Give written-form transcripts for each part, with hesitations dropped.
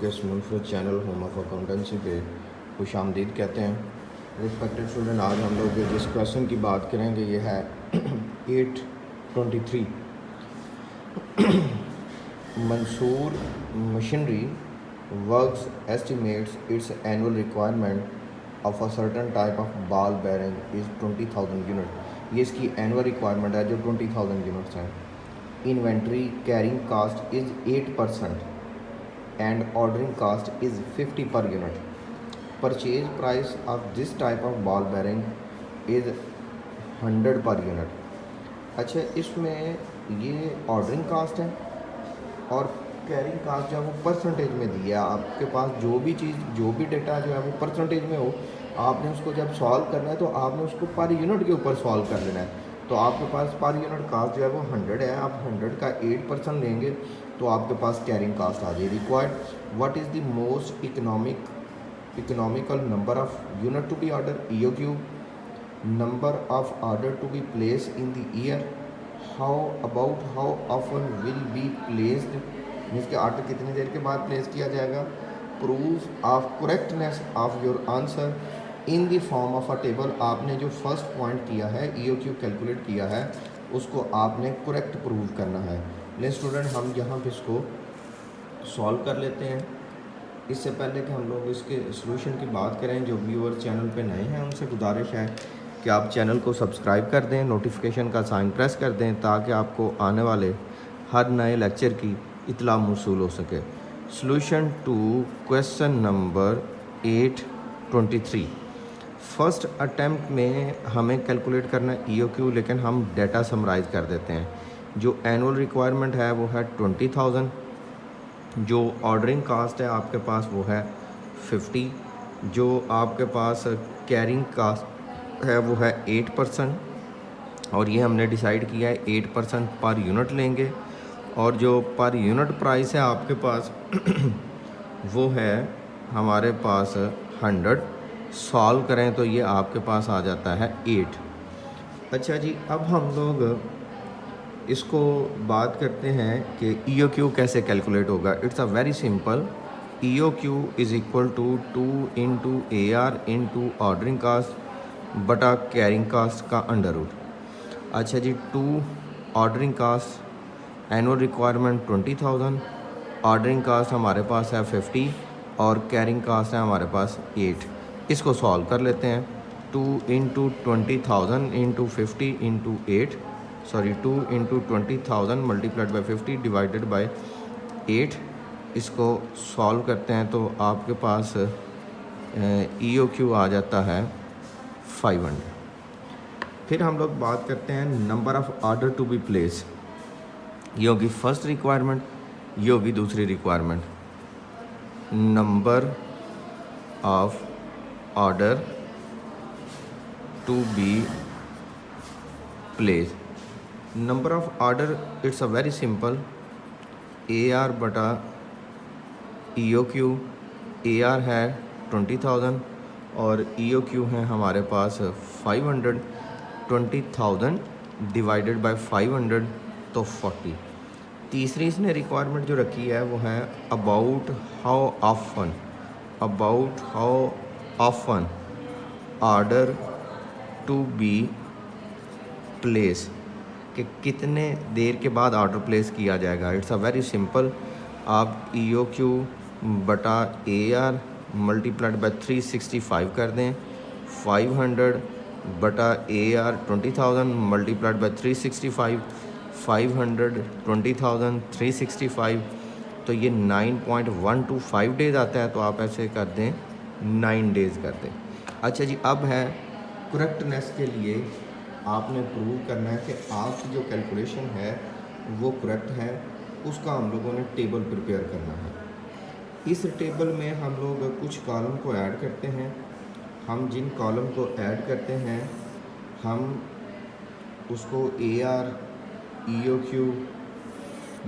के इस मुनफरद channel home of accountancy पे खुश आमदीद कहते हैं। रिस्पेक्टेड स्टूडेंट, आज हम लोग जिस क्वेश्चन की बात करेंगे ये है 823। Mansoor machinery works estimates its annual requirement of a certain type of ball bearing is 20,000 unit. ये इसकी एनुअल रिक्वायरमेंट है जो 20,000 यूनिट्स हैं। Inventory carrying cost is 8% and ordering cost is 50 per unit. Purchase price of this type of ball bearing is 100 per unit. अच्छा, इसमें ये ordering cast है और कैरिंग कास्ट जो है वो परसेंटेज में दी है। आपके पास जो भी चीज़, जो भी डेटा जो है वो परसेंटेज में हो, आपने उसको जब सॉल्व करना है तो आपने उसको पर यूनिट के ऊपर सॉल्व कर लेना है। तो आपके पास पर यूनिट कास्ट जो है वो 100 है। आप 100 का 8% लेंगे तो आपके पास कैरिंग कास्ट आ जाएगी। Required what is the most economical number of unit to be order, EOQ, number of order to be place in the year, how often will be placed, means के ऑर्डर कितनी देर के बाद प्लेस किया जाएगा। Proof of correctness of your answer in the form of a table. आपने जो फर्स्ट पॉइंट किया है, EOQ कैलकुलेट किया है, उसको आपने करेक्ट प्रूव करना है। ले स्टूडेंट, हम यहाँ पे इसको सॉल्व कर लेते हैं। इससे पहले कि हम लोग इसके सॉल्यूशन की बात करें, जो व्यूअर चैनल पे नए हैं उनसे गुजारिश है कि आप चैनल को सब्सक्राइब कर दें, नोटिफिकेशन का साइन प्रेस कर दें ताकि आपको आने वाले हर नए लेक्चर की इतला मौसूल हो सके। Solution to question number 823। First attempt में हमें कैलकुलेट करना है EOQ, लेकिन हम डेटा समराइज़ कर देते हैं। जो एनुअल रिक्वायरमेंट है वो है 20,000, जो ऑर्डरिंग कास्ट है आपके पास वो है 50, जो आपके पास कैरिंग कास्ट है वो है 8%, और ये हमने डिसाइड किया है 8% पर यूनिट लेंगे। और जो पर यूनिट प्राइस है आपके पास वो है हमारे पास 100। सॉल्व करें तो ये आपके पास आ जाता है 8। अच्छा जी, अब हम लोग इसको बात करते हैं कि EOQ कैसे कैलकुलेट होगा। It's a very simple. EOQ is equal to 2 into AR into ordering cost बटा कैरिंग कास्ट का अंडर रूट। अच्छा जी, 2 ordering cost, annual requirement 20,000, ordering cost हमारे पास है 50 और कैरिंग कास्ट है हमारे पास 8। इसको सॉल्व कर लेते हैं। 2 into 20,000 into 50 into 8, 2 into 20,000 multiplied by 50 divided by 8। इसको सॉल्व करते हैं तो आपके पास EOQ आ जाता है 500। फिर हम लोग बात करते हैं number of order to be place. ये होगी फर्स्ट रिक्वायरमेंट, ये होगी दूसरी requirement. Number of order to be place. Number of order it's a very simple, AR बटा EOQ। AR है 20,000 और EOQ है हमारे पास 500। 20,000 डिवाइडेड बाय 500 तो 40। तीसरी इसने रिक्वायरमेंट जो रखी है वो है about how often order to be place, कि कितने देर के बाद ऑर्डर प्लेस किया जाएगा। It's a very simple. आप EOQ बटा AR मल्टीप्लाइड बाय 365 कर दें। 500 बटा AR 20,000 मल्टीप्लाइड बाय 365, 500 20,000 365, तो ये 9.125 डेज़ आता है। तो आप ऐसे कर दें 9 डेज़ कर दें। अच्छा जी, अब है करेक्टनेस के लिए आपने प्रूव करना है कि आपकी जो कैलकुलेशन है वो करेक्ट है। उसका हम लोगों ने टेबल प्रिपेयर करना है। इस टेबल में हम लोग कुछ कॉलम को ऐड करते हैं। हम जिन कॉलम को ऐड करते हैं हम उसको AR, EOQ,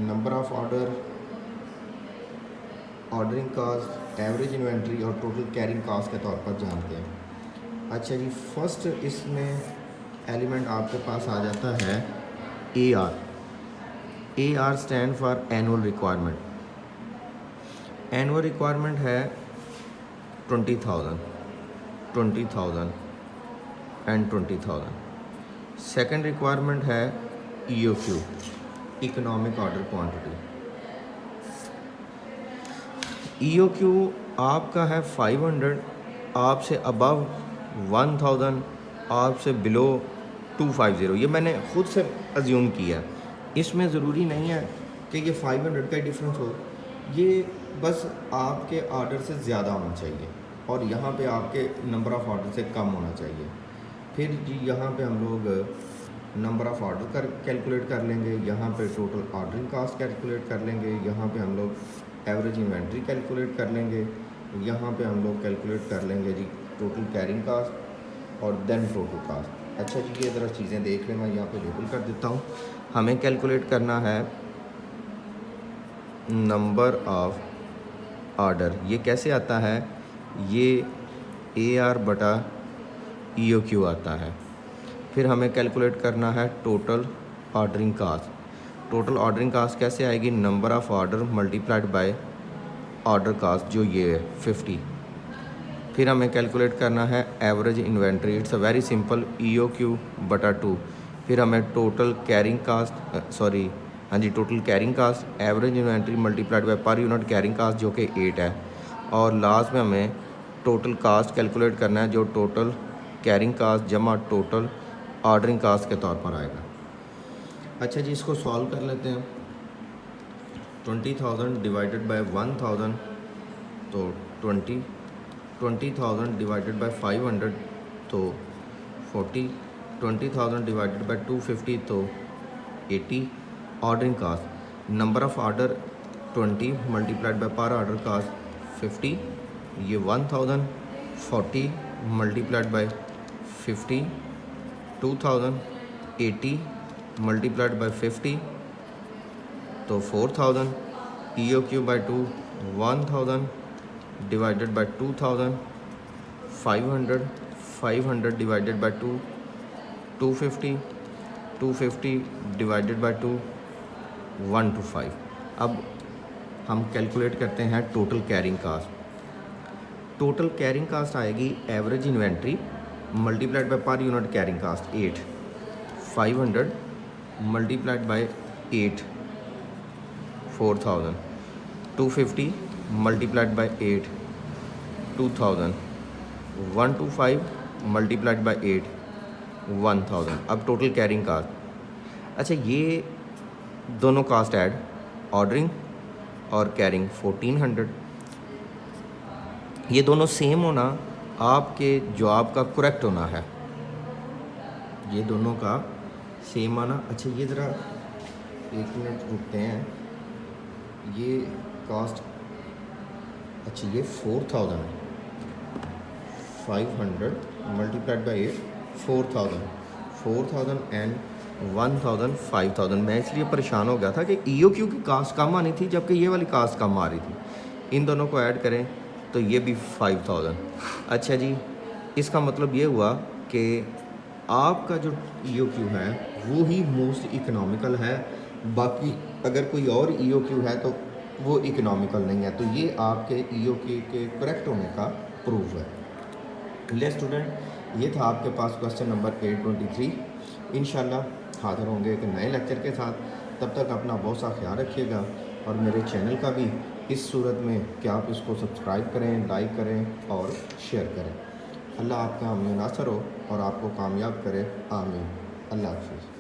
number of order, ordering cost, average inventory और टोटल कैरिंग कास्ट के तौर पर जानते हैं। अच्छा जी, फर्स्ट इसमें एलिमेंट आपके पास आ जाता है AR। AR stand for annual requirement. Annual requirement है 20,000 एंड 20,000। सेकंड रिक्वायरमेंट है EOQ, economic order quantity. EOQ आपका है 500, आपसे अबव 1000, आपसे बिलो 250। ये मैंने ख़ुद से अज्यूम किया, इसमें ज़रूरी नहीं है कि ये 500 का डिफरेंस हो, ये बस आपके आर्डर से ज़्यादा होना चाहिए और यहाँ पे आपके नंबर ऑफ़ ऑर्डर से कम होना चाहिए। फिर जी यहाँ पे हम लोग नंबर ऑफ़ ऑर्डर कैलकुलेट कर लेंगे, यहाँ पे टोटल ऑर्डरिंग कास्ट कैलकुलेट कर लेंगे, यहाँ पे हम लोग एवरेज इन्वेंट्री कैलकुलेट कर लेंगे, यहाँ पे हम लोग कैलकुलेट कर लेंगे जी टोटल कैरिंग कास्ट और देन टोटल कास्ट। अच्छा जी, ये ज़रा चीज़ें देख लें, मैं यहाँ पे लेबल कर देता हूँ। हमें कैलकुलेट करना है नंबर ऑफ़ ऑर्डर। ये कैसे आता है? ये AR बटा EOQ आता है। फिर हमें कैलकुलेट करना है total ordering cost. Total ordering cost कैसे आएगी? Number of order multiplied by order cost, जो ये है 50। फिर हमें कैलकुलेट करना है average inventory. It's a very simple, EOQ बटा 2। फिर हमें total carrying cost total carrying cost average inventory multiplied by per unit carrying cost, जो कि 8 है। और लास्ट में हमें टोटल कास्ट कैलकुलेट करना है, जो टोटल कैरिंग कास्ट जमा टोटल ऑर्डरिंग कास्ट के तौर पर आएगा। अच्छा जी, इसको सॉल्व कर लेते हैं। 20,000 डिवाइडेड बाय 1000 तो 20,000 डिवाइडेड बाय 500 तो 40, 20,000 डिवाइडेड बाय 250 तो 80। Ordering cost, number of order 20 multiplied by per order cost 50, ये 1000। 40 मल्टीप्लाइड बाय 50 2000। 80 मल्टीप्लाइड बाय 50 तो 4000। EOQ by 2 1000 divided by 2000। 500 divided by 2 250 divided by 2 125। अब हम कैलकुलेट करते हैं total carrying cost. Total carrying cost आएगी average inventory multiplied by per unit carrying cost 8। 500 multiplied by 8 4000। 250 multiplied by 8 2000। 125 multiplied by 8 1000। अब total carrying cost. अच्छा, ये दोनों cost add, ordering और कैरिंग 1400, ये दोनों सेम होना आपके जवाब का करेक्ट होना है, ये दोनों का सेम आना। अच्छा, ये ज़रा 1 मिनट रुकते हैं। ये कास्ट, अच्छा ये 4000 है। 500 मल्टीप्लाइड बाई 8 4000 एंड 1000 5000। मैं इसलिए परेशान हो गया था कि EOQ की कास्ट कम आनी थी जबकि ये वाली कास्ट कम आ रही थी। इन दोनों को ऐड करें तो ये भी 5000। अच्छा जी, इसका मतलब ये हुआ कि आपका जो EOQ है वो ही मोस्ट इकोनॉमिकल है, बाकी अगर कोई और EOQ है तो वो इकोनॉमिकल नहीं है। तो ये आपके EOQ के करेक्ट होने का प्रूफ है। ले स्टूडेंट, ये था आपके पास क्वेश्चन नंबर 823। इंशाल्लाह हाज़िर होंगे एक नए लेक्चर के साथ। तब तक अपना बहुत सा ख्याल रखिएगा और मेरे चैनल का भी इस सूरत में कि आप इसको सब्सक्राइब करें, लाइक करें और शेयर करें। अल्लाह आपका हामी नासर हो और आपको कामयाब करे। आमीन। अल्लाह हाफ़िज़।